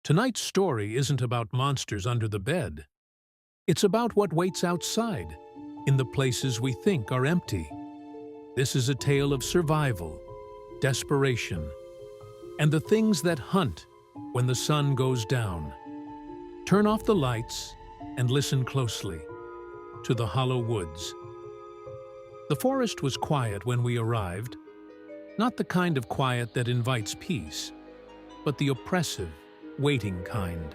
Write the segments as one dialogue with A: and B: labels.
A: Tonight's story isn't about monsters under the bed. It's about what waits outside, in the places we think are empty. This is a tale of survival, desperation, and the things that hunt when the sun goes down. Turn off the lights and listen closely to the hollow woods. The forest was quiet when we arrived, not the kind of quiet that invites peace, but the oppressive, waiting kind.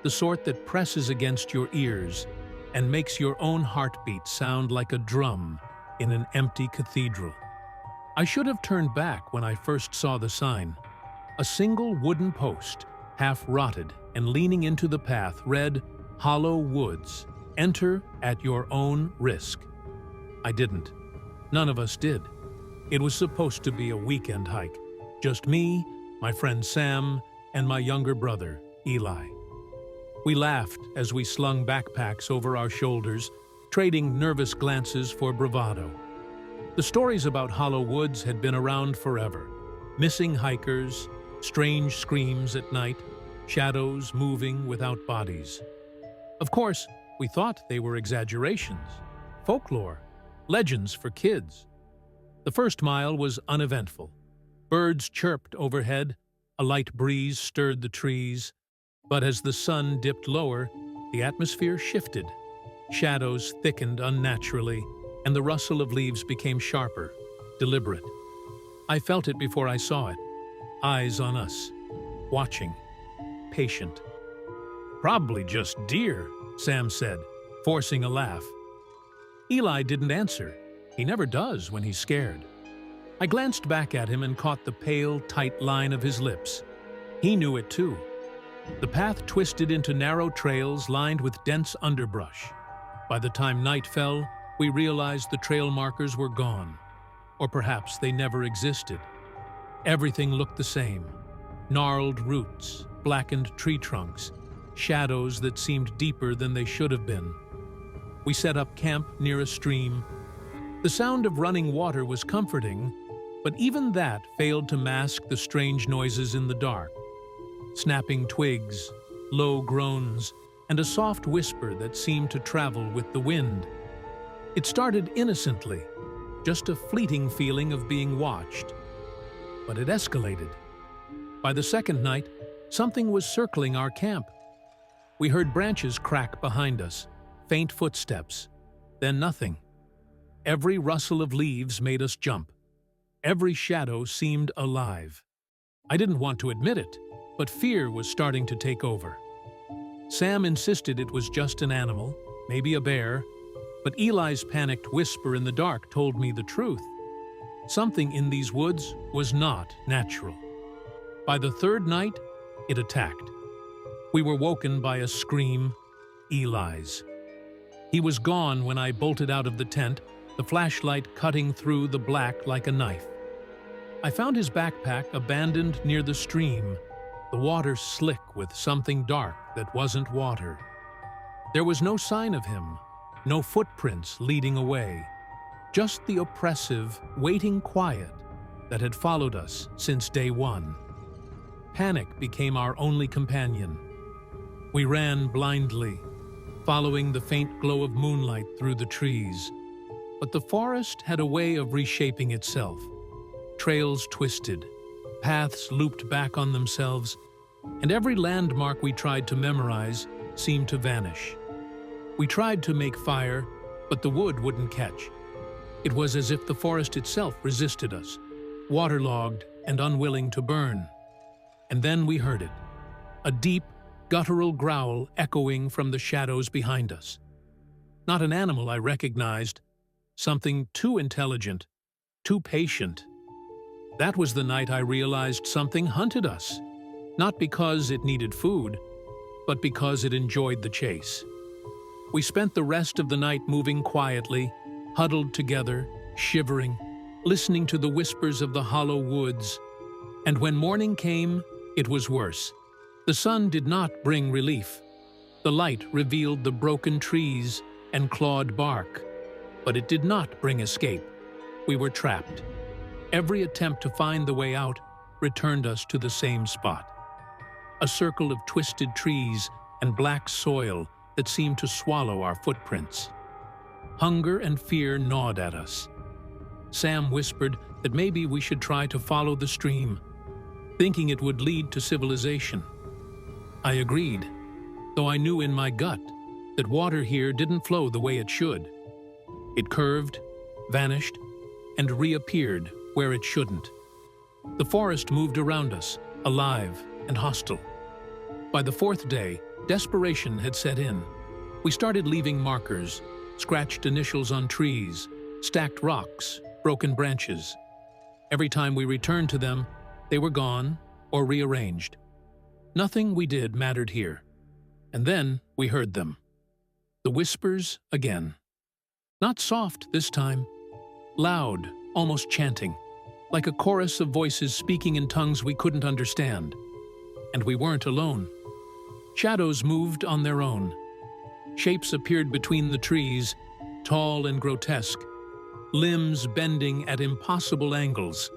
A: The sort that presses against your ears and makes your own heartbeat sound like a drum in an empty cathedral. I should have turned back when I first saw the sign. A single wooden post, half rotted and leaning into the path, read, "Hollow Woods. Enter at your own risk." I didn't. None of us did. It was supposed to be a weekend hike. Just me, my friend Sam, and my younger brother, Eli. We laughed as we slung backpacks over our shoulders, trading nervous glances for bravado. The stories about hollow woods had been around forever. Missing hikers, strange screams at night, shadows moving without bodies. Of course, we thought they were exaggerations, folklore, legends for kids. The first mile was uneventful. Birds chirped overhead, a light breeze stirred the trees, but as the sun dipped lower, the atmosphere shifted. Shadows thickened unnaturally, and the rustle of leaves became sharper, deliberate. I felt it before I saw it. Eyes on us, watching, patient. "Probably just deer," Sam said, forcing a laugh. Eli didn't answer. He never does when he's scared. I glanced back at him and caught the pale, tight line of his lips. He knew it too. The path twisted into narrow trails lined with dense underbrush. By the time night fell, we realized the trail markers were gone. Or perhaps they never existed. Everything looked the same. Gnarled roots, blackened tree trunks, shadows that seemed deeper than they should have been. We set up camp near a stream. The sound of running water was comforting, but even that failed to mask the strange noises in the dark. Snapping twigs, low groans, and a soft whisper that seemed to travel with the wind. It started innocently, just a fleeting feeling of being watched. But it escalated. By the second night, something was circling our camp. We heard branches crack behind us, faint footsteps, then nothing. Every rustle of leaves made us jump. Every shadow seemed alive. I didn't want to admit it, but fear was starting to take over. Sam insisted it was just an animal, maybe a bear, but Eli's panicked whisper in the dark told me the truth. Something in these woods was not natural. By the third night, it attacked. We were woken by a scream, Eli's. He was gone when I bolted out of the tent, the flashlight cutting through the black like a knife. I found his backpack abandoned near the stream, the water slick with something dark that wasn't water. There was no sign of him, no footprints leading away, just the oppressive, waiting quiet that had followed us since day one. Panic became our only companion. We ran blindly, following the faint glow of moonlight through the trees. But the forest had a way of reshaping itself. Trails twisted, paths looped back on themselves, and every landmark we tried to memorize seemed to vanish. We tried to make fire, but the wood wouldn't catch. It was as if the forest itself resisted us, waterlogged and unwilling to burn. And then we heard it, a deep, guttural growl echoing from the shadows behind us. Not an animal I recognized, something too intelligent, too patient. That was the night I realized something hunted us, not because it needed food, but because it enjoyed the chase. We spent the rest of the night moving quietly, huddled together, shivering, listening to the whispers of the hollow woods. And when morning came, it was worse. The sun did not bring relief. The light revealed the broken trees and clawed bark, but it did not bring escape. We were trapped. Every attempt to find the way out returned us to the same spot. a circle of twisted trees and black soil that seemed to swallow our footprints. Hunger and fear gnawed at us. Sam whispered that maybe we should try to follow the stream, thinking it would lead to civilization. I agreed, though I knew in my gut that water here didn't flow the way it should. It curved, vanished, and reappeared where it shouldn't. The forest moved around us, alive and hostile. By the fourth day, desperation had set in. We started leaving markers, scratched initials on trees, stacked rocks, broken branches. Every time we returned to them, they were gone or rearranged. Nothing we did mattered here. And then we heard them. The whispers again. Not soft this time. Loud, almost chanting, like a chorus of voices speaking in tongues we couldn't understand. And we weren't alone. Shadows moved on their own. Shapes appeared between the trees, tall and grotesque, limbs bending at impossible angles,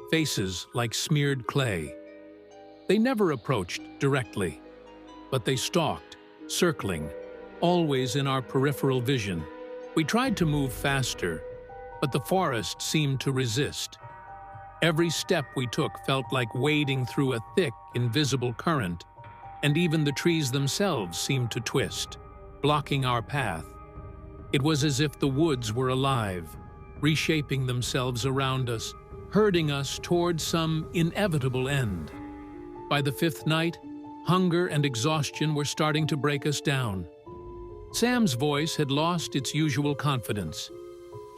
A: faces like smeared clay. They never approached directly, but they stalked, circling, always in our peripheral vision. We tried to move faster, but the forest seemed to resist. Every step we took felt like wading through a thick, invisible current, and even the trees themselves seemed to twist, blocking our path. It was as if the woods were alive, reshaping themselves around us, herding us toward some inevitable end. By the fifth night, hunger and exhaustion were starting to break us down. Sam's voice had lost its usual confidence.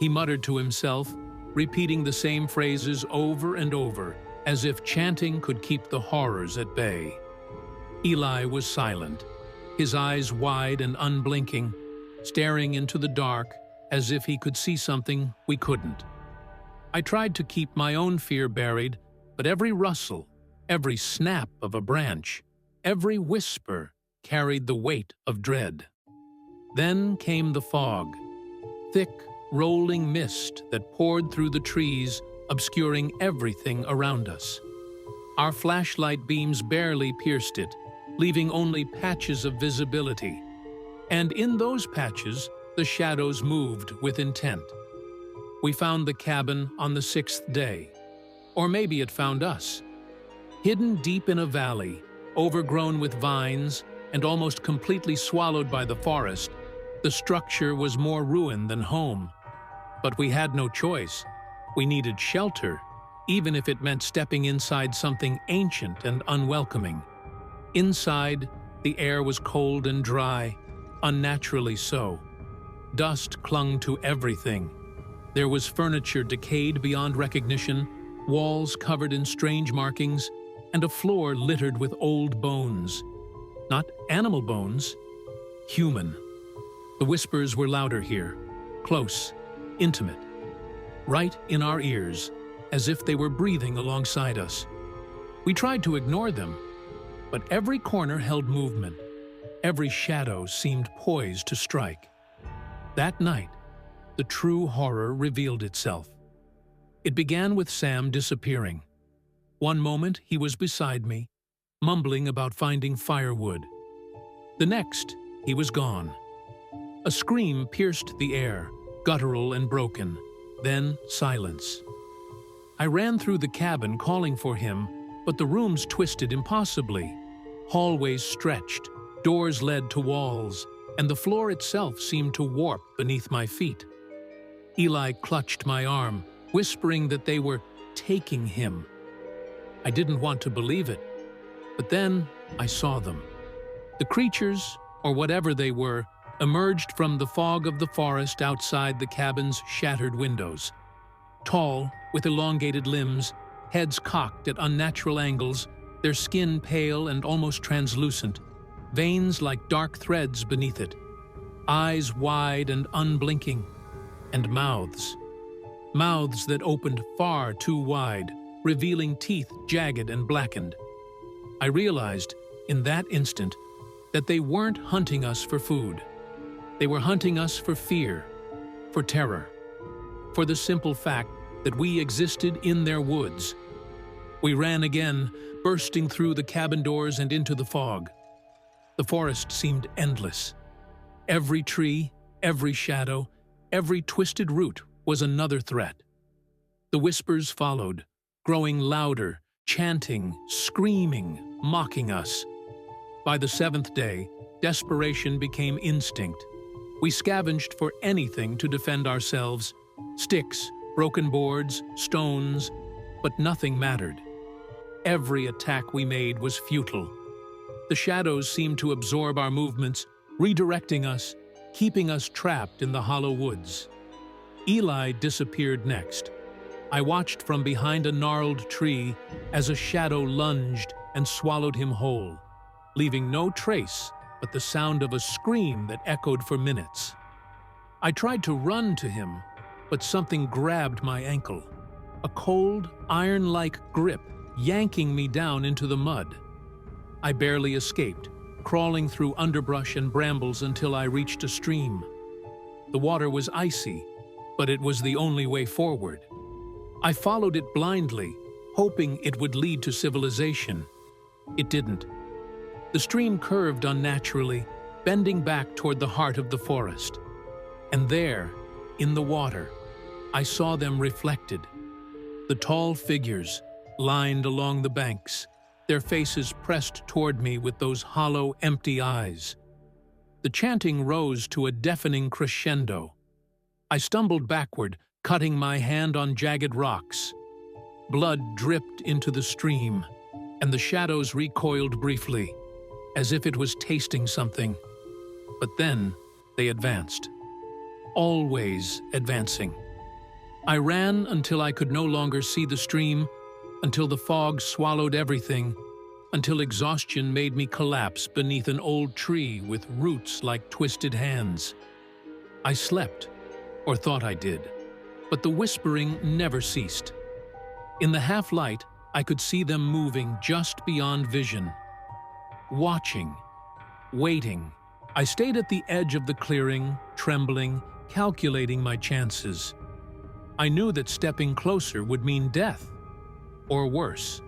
A: He muttered to himself, repeating the same phrases over and over, as if chanting could keep the horrors at bay. Eli was silent, his eyes wide and unblinking, staring into the dark as if he could see something we couldn't. I tried to keep my own fear buried, but every rustle, every snap of a branch, every whisper carried the weight of dread. Then came the fog, thick, rolling mist that poured through the trees, obscuring everything around us. Our flashlight beams barely pierced it, leaving only patches of visibility. And in those patches, the shadows moved with intent. We found the cabin on the sixth day. Or maybe it found us. Hidden deep in a valley, overgrown with vines, and almost completely swallowed by the forest, the structure was more ruin than home. But we had no choice. We needed shelter, even if it meant stepping inside something ancient and unwelcoming. Inside, the air was cold and dry, unnaturally so. Dust clung to everything. There was furniture decayed beyond recognition, walls covered in strange markings, and a floor littered with old bones. Not animal bones, human. The whispers were louder here, close, intimate, right in our ears, as if they were breathing alongside us. We tried to ignore them, but every corner held movement. Every shadow seemed poised to strike. That night, the true horror revealed itself. It began with Sam disappearing. One moment he was beside me, mumbling about finding firewood. The next, he was gone. A scream pierced the air, guttural and broken, then silence. I ran through the cabin calling for him, but the rooms twisted impossibly. Hallways stretched, doors led to walls, and the floor itself seemed to warp beneath my feet. Eli clutched my arm, whispering that they were taking him. I didn't want to believe it, but then I saw them. The creatures, or whatever they were, emerged from the fog of the forest outside the cabin's shattered windows. Tall, with elongated limbs, heads cocked at unnatural angles, their skin pale and almost translucent, veins like dark threads beneath it, eyes wide and unblinking, and mouths. Mouths that opened far too wide, revealing teeth jagged and blackened. I realized, in that instant, that they weren't hunting us for food. They were hunting us for fear, for terror, for the simple fact that we existed in their woods. We ran again, bursting through the cabin doors and into the fog. The forest seemed endless. Every tree, every shadow, every twisted root was another threat. The whispers followed, growing louder, chanting, screaming, mocking us. By the seventh day, desperation became instinct. We scavenged for anything to defend ourselves: sticks, broken boards, stones, but nothing mattered. Every attack we made was futile. The shadows seemed to absorb our movements, redirecting us, keeping us trapped in the hollow woods. Eli disappeared next. I watched from behind a gnarled tree as a shadow lunged and swallowed him whole, leaving no trace but the sound of a scream that echoed for minutes. I tried to run to him, but something grabbed my ankle, a cold, iron-like grip yanking me down into the mud. I barely escaped, crawling through underbrush and brambles until I reached a stream. The water was icy, but it was the only way forward. I followed it blindly, hoping it would lead to civilization. It didn't. The stream curved unnaturally, bending back toward the heart of the forest. And there, in the water, I saw them reflected. The tall figures, lined along the banks, their faces pressed toward me with those hollow, empty eyes. The chanting rose to a deafening crescendo. I stumbled backward, cutting my hand on jagged rocks. Blood dripped into the stream, and the shadows recoiled briefly, as if it was tasting something. But then they advanced, always advancing. I ran until I could no longer see the stream, until the fog swallowed everything, until exhaustion made me collapse beneath an old tree with roots like twisted hands. I slept, or thought I did, but the whispering never ceased. In the half-light, I could see them moving just beyond vision. Watching, waiting. I stayed at the edge of the clearing, trembling, calculating my chances. I knew that stepping closer would mean death, or worse.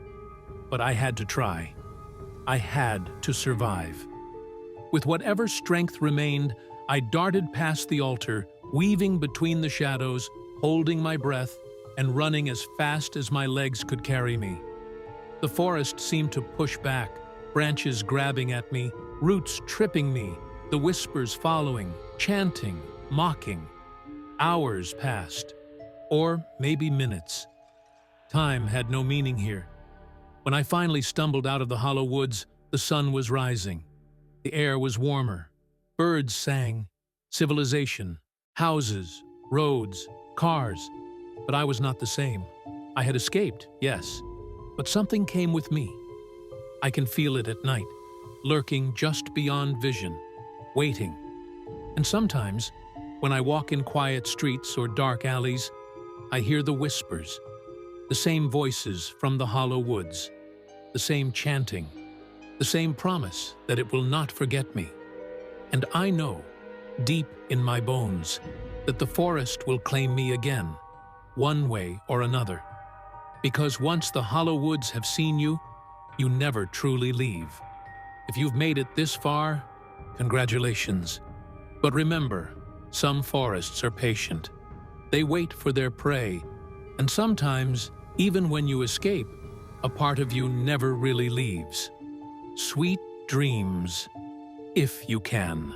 A: But I had to try. I had to survive. With whatever strength remained, I darted past the altar, weaving between the shadows, holding my breath, and running as fast as my legs could carry me. The forest seemed to push back, branches grabbing at me, roots tripping me, the whispers following, chanting, mocking. Hours passed, or maybe minutes. Time had no meaning here. When I finally stumbled out of the hollow woods, the sun was rising. The air was warmer. Birds sang. Civilization, houses, roads, cars. But I was not the same. I had escaped, yes, but something came with me. I can feel it at night, lurking just beyond vision, waiting. And sometimes, when I walk in quiet streets or dark alleys, I hear the whispers, the same voices from the hollow woods, the same chanting, the same promise that it will not forget me. And I know, deep in my bones, that the forest will claim me again, one way or another. Because once the hollow woods have seen you, you never truly leave. If you've made it this far, congratulations. But remember, some forests are patient. They wait for their prey, and sometimes, even when you escape, a part of you never really leaves. Sweet dreams, if you can.